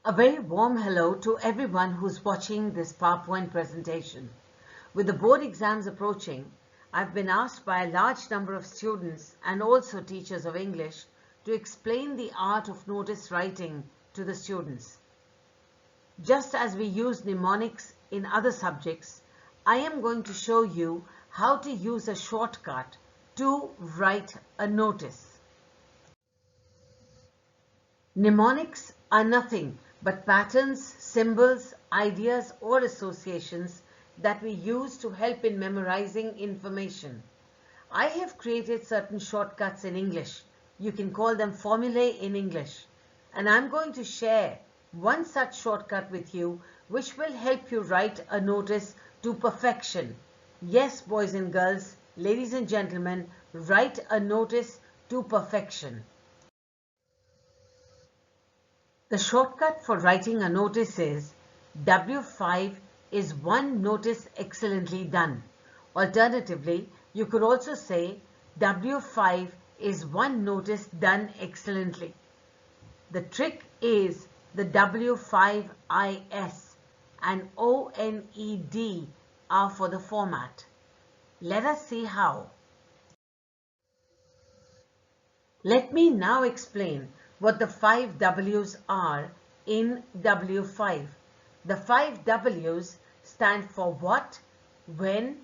A very warm hello to everyone who's watching this PowerPoint presentation. With the board exams approaching, I've been asked by a large number of students and also teachers of English to explain the art of notice writing to the students. Just as we use mnemonics in other subjects, I am going to show you how to use a shortcut to write a notice. Mnemonics are nothing but patterns, symbols, ideas, or associations that we use to help in memorizing information. I have created certain shortcuts in English. You can call them formulae in English. And I'm going to share one such shortcut with you which will help you write a notice to perfection. Yes, boys and girls, ladies and gentlemen, write a notice to perfection. The shortcut for writing a notice is W5 is one notice excellently done. Alternatively, you could also say W5 is one notice done excellently. The trick is the W5IS and ONED are for the format. Let us see how. Let me now explain what the 5 W's are in W5. The 5 W's stand for what, when,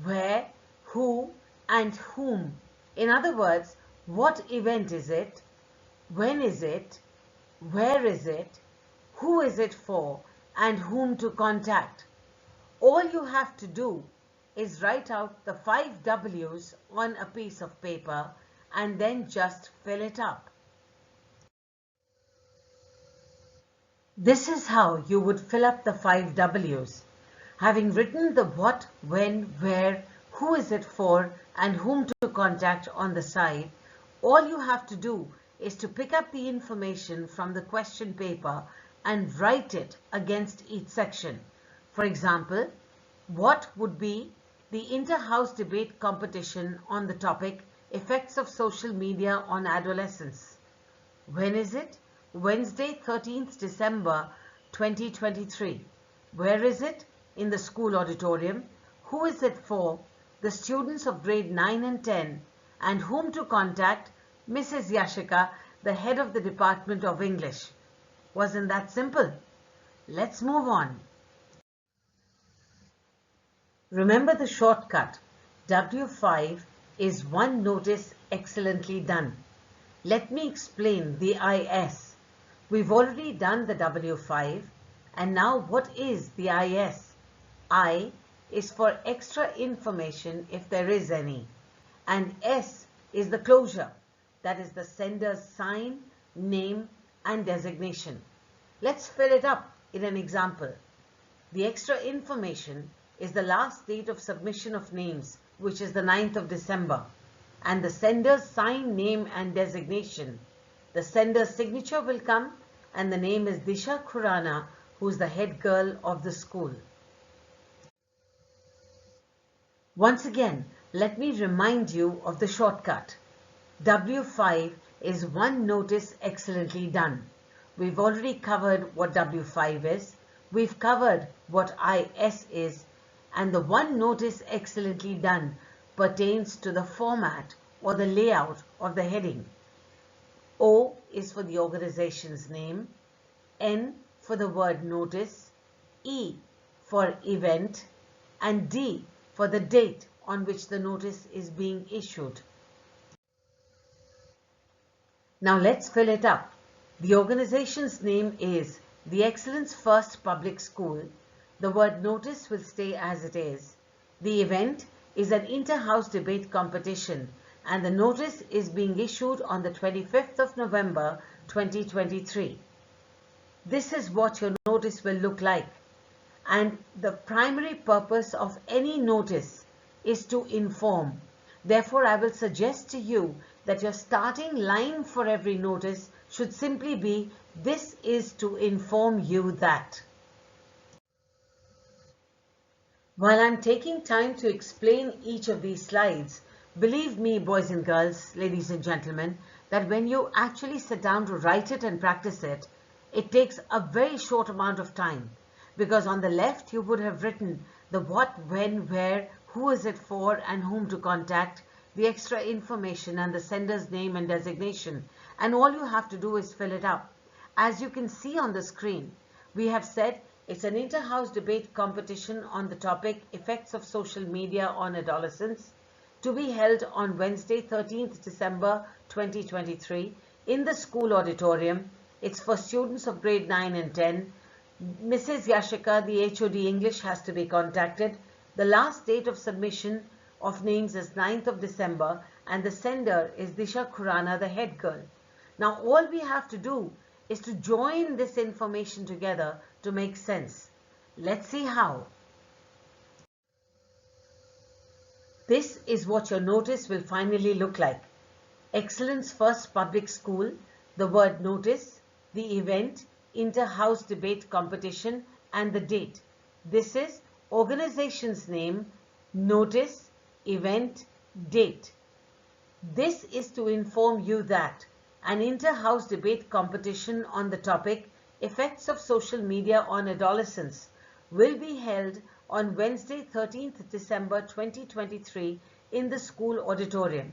where, who, and whom. In other words, what event is it, when is it, where is it, who is it for, and whom to contact. All you have to do is write out the 5 W's on a piece of paper and then just fill it up. This is how you would fill up the 5 W's. Having written the what, when, where, who is it for, and whom to contact on the side, all you have to do is to pick up the information from the question paper and write it against each section. For example, what would be the inter-house debate competition on the topic Effects of Social Media on Adolescence? When is it? Wednesday, 13th December 2023. Where is it? In the school auditorium. Who is it for? The students of grade 9 and 10. And whom to contact? Mrs. Yashika, the head of the Department of English. Wasn't that simple? Let's move on. Remember the shortcut. W5 is one notice excellently done. Let me explain the IS. We've already done the W5, and now what is the IS? I is for extra information if there is any, and S is the closure, that is the sender's sign, name, and designation. Let's fill it up in an example. The extra information is the last date of submission of names, which is the 9th of December, and the sender's sign, name, and designation. The sender's signature will come, and the name is Disha Khurana, who is the head girl of the school. Once again, let me remind you of the shortcut. W5 is one notice excellently done. We've already covered what W5 is. We've covered what IS is, and the one notice excellently done pertains to the format or the layout of the heading. O is for the organization's name, N for the word notice, E for event, and D for the date on which the notice is being issued. Now let's fill it up. The organization's name is the Excellence First Public School. The word notice will stay as it is. The event is an inter-house debate competition, and the notice is being issued on the 25th of November 2023. This is what your notice will look like, and the primary purpose of any notice is to inform. Therefore, I will suggest to you that your starting line for every notice should simply be, "This is to inform you that." While I'm taking time to explain each of these slides, believe me, boys and girls, ladies and gentlemen, that when you actually sit down to write it and practice it, It takes a very short amount of time because on the left you would have written the what, when, where, who is it for and whom to contact, the extra information and the sender's name and designation, and all you have to do is fill it up. As you can see on the screen, we have said it's an inter-house debate competition on the topic Effects of Social Media on Adolescents, to be held on Wednesday 13th December 2023 in the school auditorium. It's for students of grade 9 and 10. Mrs. Yashika, the HOD English, has to be contacted. The last date of submission of names is 9th of December and the sender is Disha Khurana, the head girl. Now all we have to do is to join this information together to make sense. Let's see how. This is what your notice will finally look like. Excellence First Public School, the word notice, the event, inter-house debate competition and the date. This is organization's name, notice, event, date. This is to inform you that an inter-house debate competition on the topic Effects of Social Media on Adolescents will be held on Wednesday 13th December 2023 in the school auditorium.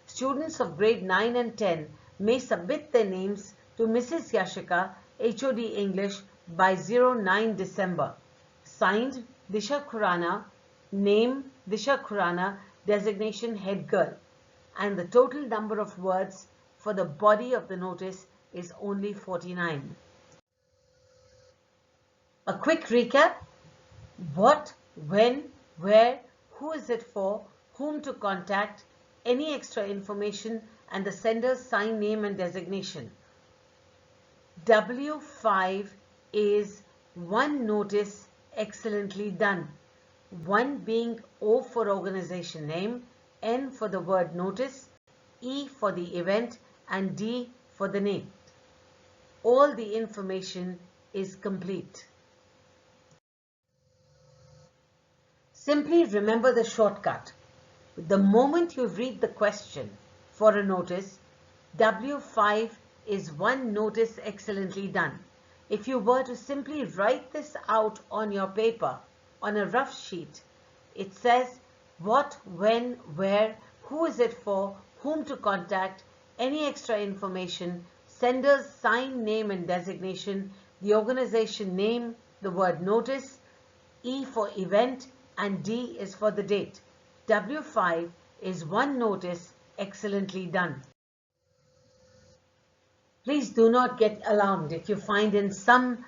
Students of grade 9 and 10 may submit their names to Mrs. Yashika, HOD English by 09 December. Signed, Disha Khurana, name Disha Khurana, designation head girl. And the total number of words for the body of the notice is only 49. A quick recap. What, when, where, who is it for, whom to contact, any extra information, and the sender's sign, name and designation. W5 is one notice excellently done. One being O for organization name, N for the word notice, E for the event, and D for the name. All the information is complete. Simply remember the shortcut. The moment you read the question for a notice, W5 is one notice excellently done. If you were to simply write this out on your paper, on a rough sheet, it says what, when, where, who is it for, whom to contact, any extra information, sender's sign, name and designation, the organization name, the word notice, E for event, and D is for the date. W5 is one notice excellently done. Please do not get alarmed if you find in some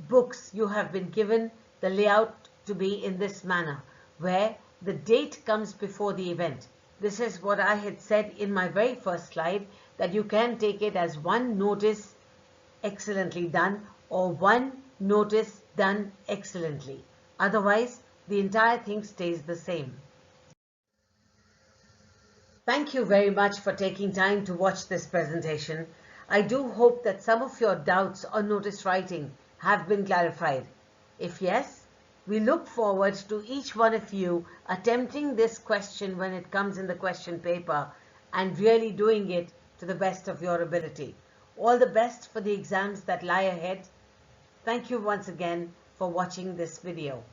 books you have been given the layout to be in this manner, where the date comes before the event. This is what I had said in my very first slide, that you can take it as one notice excellently done or one notice done excellently. Otherwise, the entire thing stays the same. Thank you very much for taking time to watch this presentation. I do hope that some of your doubts on notice writing have been clarified. If yes, we look forward to each one of you attempting this question when it comes in the question paper and really doing it to the best of your ability. All the best for the exams that lie ahead. Thank you once again for watching this video.